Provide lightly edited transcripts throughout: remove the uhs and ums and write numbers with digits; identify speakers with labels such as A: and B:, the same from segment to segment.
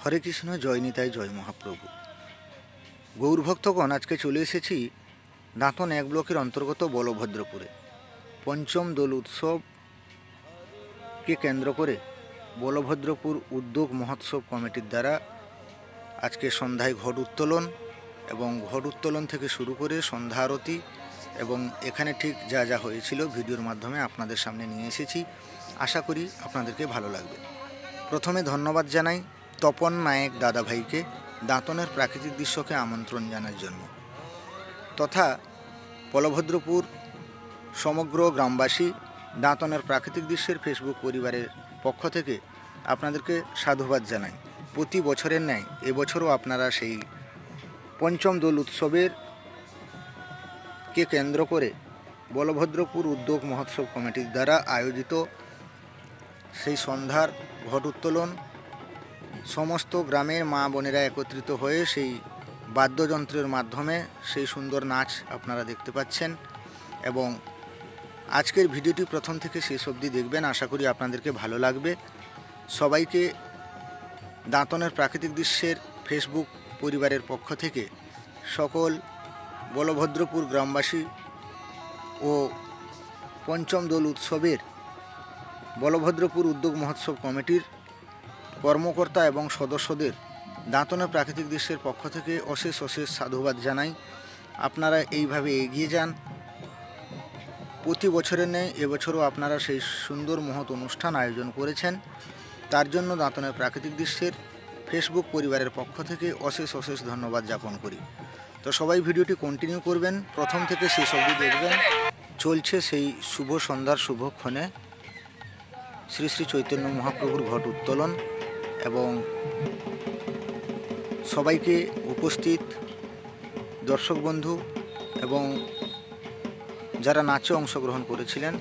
A: হরে কৃষ্ণ, জয় নিতাই, জয় মহাপ্রভু। গৌরভক্তগণ, আজকে চলে এসেছি দাঁতন এক ব্লকের অন্তর্গত বলভদ্রপুরে। পঞ্চম দোল উৎসবকে কেন্দ্র করে বলভদ্রপুর উদ্যোগ মহোৎসব কমিটির দ্বারা আজকে সন্ধ্যায় ঘট উত্তোলন এবং ঘট উত্তোলন থেকে শুরু করে সন্ধ্যা আরতি এবং এখানে ঠিক যা যা হয়েছিল ভিডিওর মাধ্যমে আপনাদের সামনে নিয়ে এসেছি। আশা করি আপনাদেরকে ভালো লাগবে। প্রথমে ধন্যবাদ জানাই তপন নায়েক দাদাভাইকে দাঁতনের প্রাকৃতিক দৃশ্যকে আমন্ত্রণ জানার জন্য, তথা বলভদ্রপুর সমগ্র গ্রামবাসী দাঁতনের প্রাকৃতিক দৃশ্যের ফেসবুক পরিবারের পক্ষ থেকে আপনাদেরকে সাধুবাদ জানাই। প্রতি বছরের ন্যায় এবছরও আপনারা সেই পঞ্চম দোল উৎসবের কে কেন্দ্র করে বলভদ্রপুর উদ্যোগ মহোৎসব কমিটির দ্বারা আয়োজিত সেই সন্ধ্যার ঘট উত্তোলন, সমস্ত গ্রামের মা বোনেরা একত্রিত হয়ে সেই বাদ্যযন্ত্রের মাধ্যমে সেই সুন্দর নাচ আপনারা দেখতে পাচ্ছেন। এবং আজকের ভিডিওটি প্রথম থেকে শেষ অবধি দেখবেন, আশা করি আপনাদেরকে ভালো লাগবে। সবাইকে দাঁতনের প্রাকৃতিক দৃশ্যের ফেসবুক পরিবারের পক্ষ থেকে সকল বলভদ্রপুর গ্রামবাসী ও পঞ্চম দোল উৎসবের বলভদ্রপুর উদ্যোগ মহোৎসব কমিটির কর্মকর্তা এবং সদস্যদের দাঁতনের প্রাকৃতিক দৃশ্যের পক্ষ থেকে অশেষ অশেষ সাধুবাদ জানাই। আপনারা এইভাবে এগিয়ে যান। প্রতি বছরের ন্যায় এবছরও আপনারা সেই সুন্দর মহৎ অনুষ্ঠান আয়োজন করেছেন, তার জন্য দাঁতনের প্রাকৃতিক দৃশ্যের ফেসবুক পরিবারের পক্ষ থেকে অশেষ অশেষ ধন্যবাদ জ্ঞাপন করি। তো সবাই ভিডিওটি কন্টিনিউ করবেন, প্রথম থেকে শেষ অবধি দেখবেন। চলছে সেই শুভ সন্ধ্যার শুভক্ষণে শ্রী শ্রী চৈতন্য মহাপ্রভুর ঘট উত্তোলন এবং সবাইকে উপস্থিত দর্শক বন্ধু এবং যারা নাচে অংশগ্রহণ করেছিলেন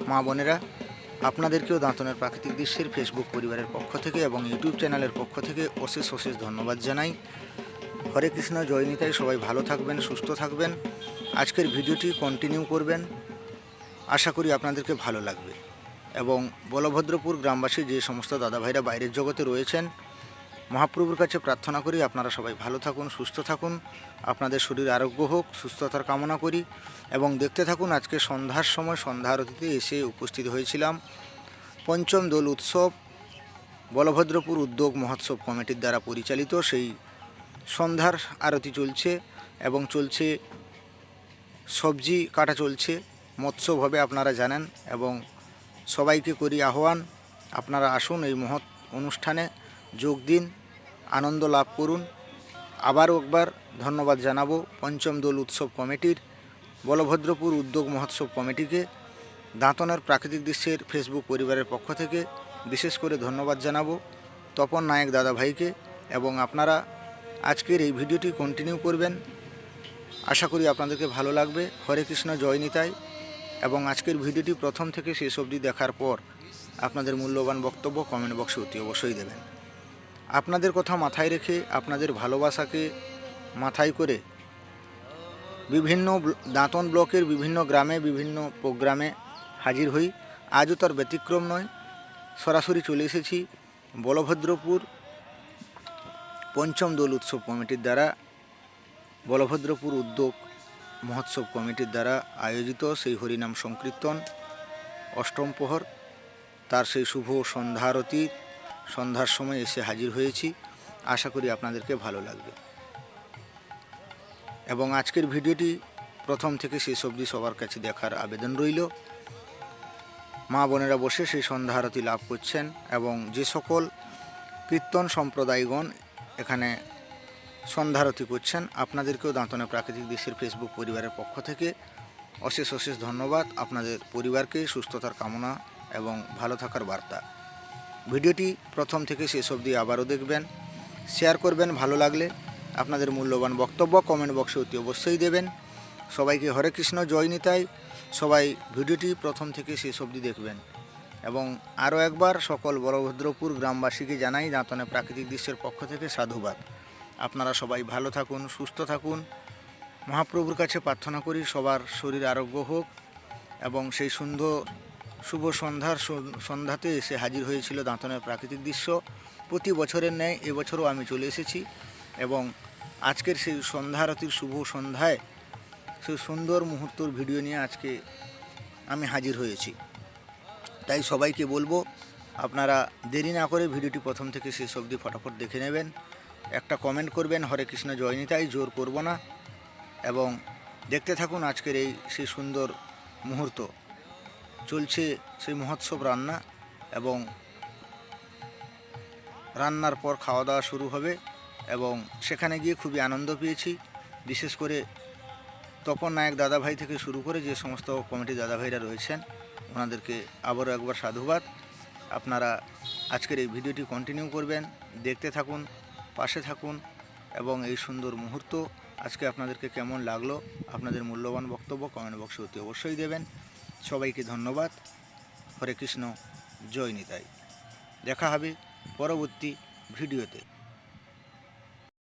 A: মা বোনেরা, আপনাদেরকেও দাঁতনের প্রাকৃতিক দৃশ্যের ফেসবুক পরিবারের পক্ষ থেকে এবং ইউটিউব চ্যানেলের পক্ষ থেকে অশেষ অশেষ ধন্যবাদ জানাই। হরে কৃষ্ণ, জয় নিতাই। সবাই ভালো থাকবেন, সুস্থ থাকবেন। আজকের ভিডিওটি কন্টিনিউ করবেন, আশা করি আপনাদেরকে ভালো লাগবে। এবং বলভদ্রপুর গ্রামবাসী যে সমস্ত দাদাভাইরা বাইরের জগতে রয়েছেন, মহাপ্রভুর কাছে প্রার্থনা করি আপনারা সবাই ভালো থাকুন, সুস্থ থাকুন, আপনাদের শরীর আরোগ্য হোক, সুস্থতার কামনা করি। এবং দেখতে থাকুন। আজকে সন্ধ্যার সময় সন্ধ্যা আরতিতে এসে উপস্থিত হয়েছিলাম। পঞ্চম দোল উৎসব বলভদ্রপুর উদ্যোগ মহোৎসব কমিটির দ্বারা পরিচালিত সেই সন্ধ্যার আরতি চলছে এবং চলছে সবজি কাটা চলছে, মৎস্যব হবে আপনারা জানেন। এবং সবাইকে করি আহ্বান, আপনারা আসুন এই মহৎ অনুষ্ঠানে যোগ দিন, আনন্দ লাভ করুন। আবারও একবার ধন্যবাদ জানাবো পঞ্চম দোল উৎসব কমিটির, বলভদ্রপুর উদ্যোগ মহোৎসব কমিটিকে, দাঁতনের প্রাকৃতিক দৃশ্যের ফেসবুক পরিবারের পক্ষ থেকে বিশেষ করে ধন্যবাদ জানাবো তপন নায়েক দাদাভাইকে। এবং আপনারা আজকের এই ভিডিওটি কন্টিনিউ করবেন, আশা করি আপনাদেরকে ভালো লাগবে। হরে কৃষ্ণ, জয় নিতাই। এবং আজকের ভিডিওটি প্রথম থেকে শেষ অবধি দেখার পর আপনাদের মূল্যবান বক্তব্য কমেন্ট বক্সে অতি অবশ্যই দেবেন। আপনাদের কথা মাথায় রেখে, আপনাদের ভালোবাসাকে মাথায় করে বিভিন্ন দাঁতন ব্লকের বিভিন্ন গ্রামে বিভিন্ন প্রোগ্রামে হাজির হই। আজও তার ব্যতিক্রম নয়। সরাসরি চলে এসেছি বলভদ্রপুর পঞ্চম দোল উৎসব কমিটির দ্বারা, বলভদ্রপুর উদ্যোগ মহোৎসব কমিটির দ্বারা আয়োজিত সেই হরিনাম সংকীর্তন অষ্টম প্রহর, তার সেই শুভ সন্ধ্যা আরতি সন্ধ্যার সময় এসে হাজির হয়েছি। আশা করি আপনাদেরকে ভালো লাগবে। এবং আজকের ভিডিওটি প্রথম থেকে শেষ অবধি সবার কাছে দেখার আবেদন রইল। মা বোনেরা বসে সেই সন্ধ্যা আরতি লাভ করছেন এবং যে সকল কীর্তন সম্প্রদায়গণ এখানে সন্ধ্যা আরতি করছেন, আপনাদেরকেও দাঁতনে প্রাকৃতিক দৃশ্যের ফেসবুক পরিবারের পক্ষ থেকে অশেষ অশেষ ধন্যবাদ। আপনাদের পরিবারকে সুস্থতার কামনা এবং ভালো থাকার বার্তা। ভিডিওটি প্রথম থেকে শেষ অবধি আবারও দেখবেন, শেয়ার করবেন, ভালো লাগলে আপনাদের মূল্যবান বক্তব্য কমেন্ট বক্সে অতি অবশ্যই দেবেন। সবাইকে হরে কৃষ্ণ, জয় নিতাই। সবাই ভিডিওটি প্রথম থেকে শেষ অবধি দেখবেন। এবং আরও একবার সকল বলভদ্রপুর গ্রামবাসীকে জানাই দাঁতনে প্রাকৃতিক দৃশ্যের পক্ষ থেকে সাধুবাদ। আপনারা সবাই ভালো থাকুন, সুস্থ থাকুন। মহাপ্রভুর কাছে প্রার্থনা করি সবার শরীর আরোগ্য হোক। এবং সেই সুন্দর শুভ সন্ধ্যাতে এসে হাজির হয়েছিল দাঁতনের প্রাকৃতিক দৃশ্য প্রতি বছরের ন্যায় এবছরও আমি চলে এসেছি এবং আজকের সেই সন্ধ্যা আরতির শুভ সন্ধ্যায় সেই সুন্দর মুহূর্তর ভিডিও নিয়ে আজকে আমি হাজির হয়েছি। তাই সবাইকে বলবো আপনারা দেরি না করে ভিডিওটি প্রথম থেকে শেষ অবধি ফটাফট দেখে নেবেন, একটা কমেন্ট করবেন, হরে কৃষ্ণ জয় নিতাই, জোর করব না, এবং দেখতে থাকুন আজকের এই সেই সুন্দর মুহূর্ত। চলছে সেই মহোৎসব রান্না এবং রান্নার পর খাওয়া দাওয়া শুরু হবে এবং সেখানে গিয়ে খুবই আনন্দ পেয়েছি। বিশেষ করে তপন নায়ক দাদাভাই থেকে শুরু করে যে সমস্ত কমিটি দাদাভাইরা রয়েছেন ওনাদেরকে আবারও একবার সাধুবাদ। আপনারা আজকের এই ভিডিওটি কন্টিনিউ করবেন, দেখতে থাকুন, পাশে থাকুন এবং এই সুন্দর মুহূর্ত আজকে আপনাদেরকে কেমন লাগলো আপনাদের মূল্যবান বক্তব্য কমেন্ট বক্সে অতি অবশ্যই দেবেন। সবাইকে ধন্যবাদ। হরে কৃষ্ণ জয় নিতাই। দেখা হবে পরবর্তী ভিডিওতে।